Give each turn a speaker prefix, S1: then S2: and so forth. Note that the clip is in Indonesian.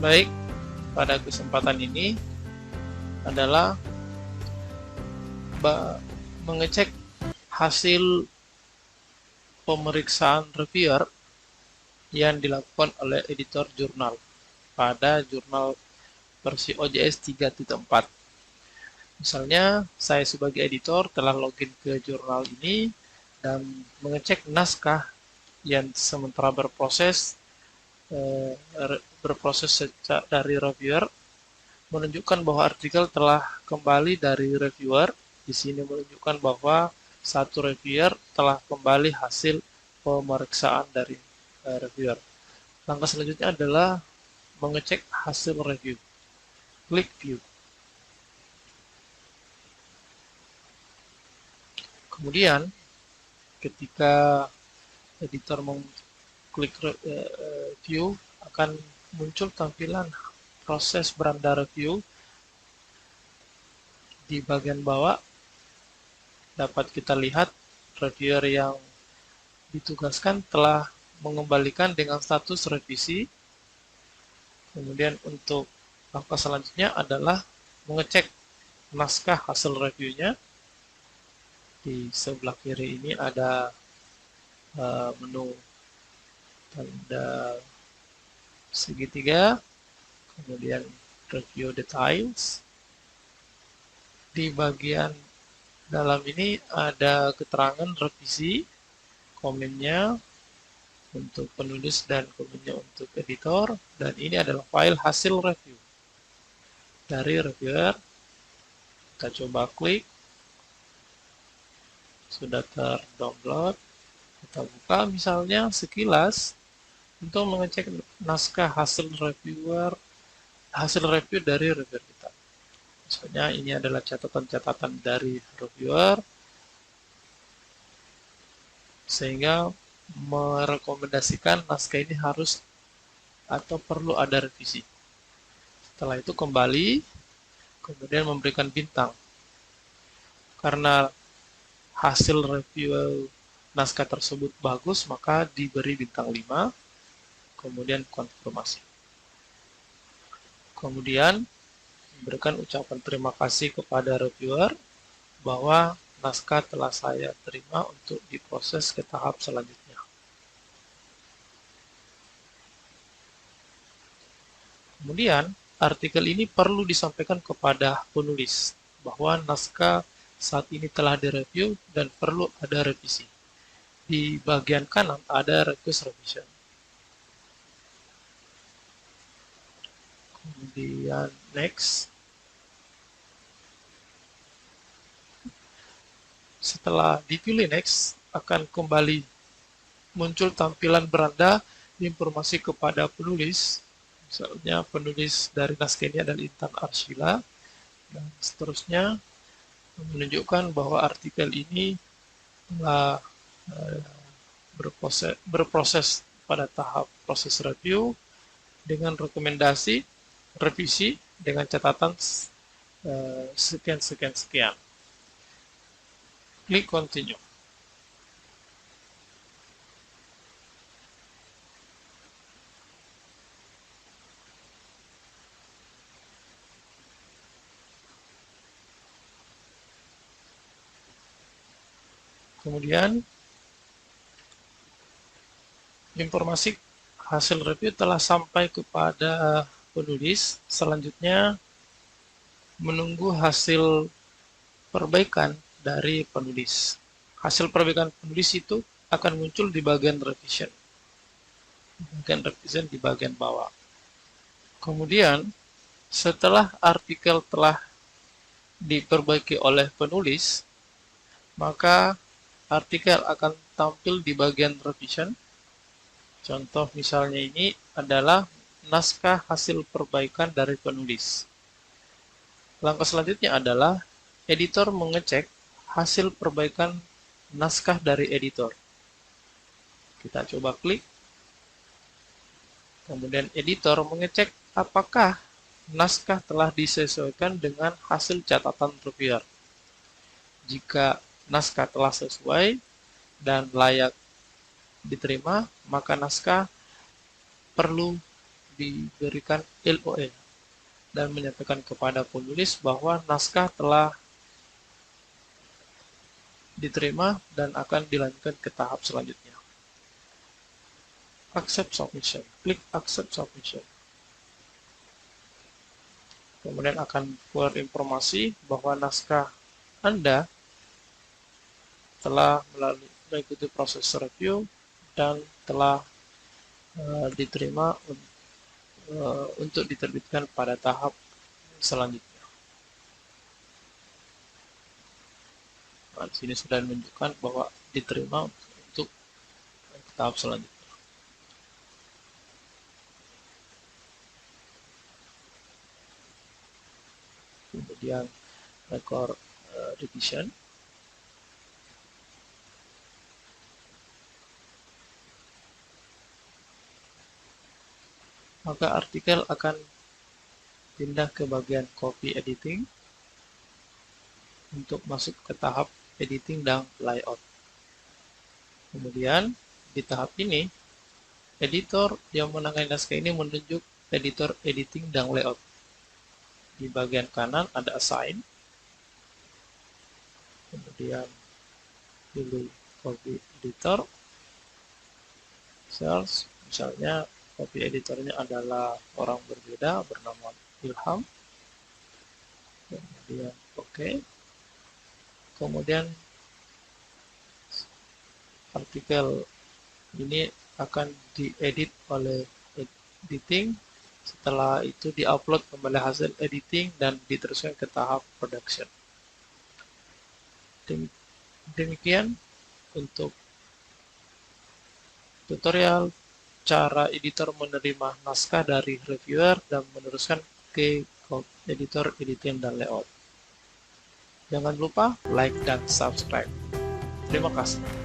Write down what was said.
S1: Baik, pada kesempatan ini adalah mengecek hasil pemeriksaan reviewer yang dilakukan oleh editor jurnal pada jurnal versi OJS 3.4. Misalnya, saya sebagai editor telah login ke jurnal ini dan mengecek naskah yang sementara berproses dari reviewer, menunjukkan bahwa artikel telah kembali dari reviewer. Di sini menunjukkan bahwa satu reviewer telah kembali hasil pemeriksaan dari reviewer. Langkah selanjutnya adalah mengecek hasil review. Klik view. Kemudian ketika editor mengklik view, akan muncul tampilan proses beranda review. Di bagian bawah dapat kita lihat reviewer yang ditugaskan telah mengembalikan dengan status revisi. Kemudian untuk langkah selanjutnya adalah mengecek naskah hasil reviewnya. Di sebelah kiri ini ada menu tanda segitiga, kemudian review details. Di bagian dalam ini ada keterangan revisi, komennya untuk penulis dan komennya untuk editor, dan ini adalah file hasil review dari reviewer. Kita coba klik, sudah terdownload. Kita buka misalnya sekilas untuk mengecek naskah hasil review dari reviewer kita. Misalnya ini adalah catatan-catatan dari reviewer, sehingga merekomendasikan naskah ini harus atau perlu ada revisi. Setelah itu kembali, kemudian memberikan bintang. Karena hasil review naskah tersebut bagus, maka diberi bintang 5, kemudian konfirmasi. Kemudian memberikan ucapan terima kasih kepada reviewer bahwa naskah telah saya terima untuk diproses ke tahap selanjutnya. Kemudian, artikel ini perlu disampaikan kepada penulis bahwa naskah saat ini telah direview dan perlu ada revisi. Di bagian kanan ada request revision. Kemudian next. Setelah dipilih next, akan kembali muncul tampilan beranda informasi kepada penulis. Misalnya penulis dari naskah ini adalah Intan Arshila, dan seterusnya menunjukkan bahwa artikel ini telah berproses pada tahap proses review dengan rekomendasi revisi dengan catatan sekian. Klik continue. Kemudian informasi hasil review telah sampai kepada penulis. Selanjutnya menunggu hasil perbaikan dari penulis. Hasil perbaikan penulis itu akan muncul di bagian revision. Di bagian bawah. Kemudian setelah artikel telah diperbaiki oleh penulis, maka artikel akan tampil di bagian revision. Contoh misalnya ini adalah naskah hasil perbaikan dari penulis. Langkah selanjutnya adalah editor mengecek hasil perbaikan naskah dari editor. Kita coba klik. Kemudian editor mengecek apakah naskah telah disesuaikan dengan hasil catatan reviewer. Jika naskah telah sesuai dan layak diterima, maka naskah perlu diberikan LOA dan menyatakan kepada penulis bahwa naskah telah diterima dan akan dilanjutkan ke tahap selanjutnya. Accept submission. Klik accept submission. Kemudian akan keluar informasi bahwa naskah Anda telah mengikuti proses review dan telah diterima untuk diterbitkan pada tahap selanjutnya. Nah, di sini sudah menunjukkan bahwa diterima untuk tahap selanjutnya. Kemudian record revision. Maka artikel akan pindah ke bagian copy editing untuk masuk ke tahap editing dan layout. Kemudian di tahap ini, editor yang menangani naskah ini menunjuk editor editing dan layout. Di bagian kanan ada assign, kemudian pilih copy editor, sales, misalnya copy editornya adalah orang berbeda bernama Ilham, kemudian OK. Kemudian artikel ini akan diedit oleh editing. Setelah itu diupload kembali hasil editing dan diteruskan ke tahap production. Demikian untuk tutorial cara editor menerima naskah dari reviewer dan meneruskan ke editor editing dan layout. Jangan lupa like dan subscribe. Terima kasih.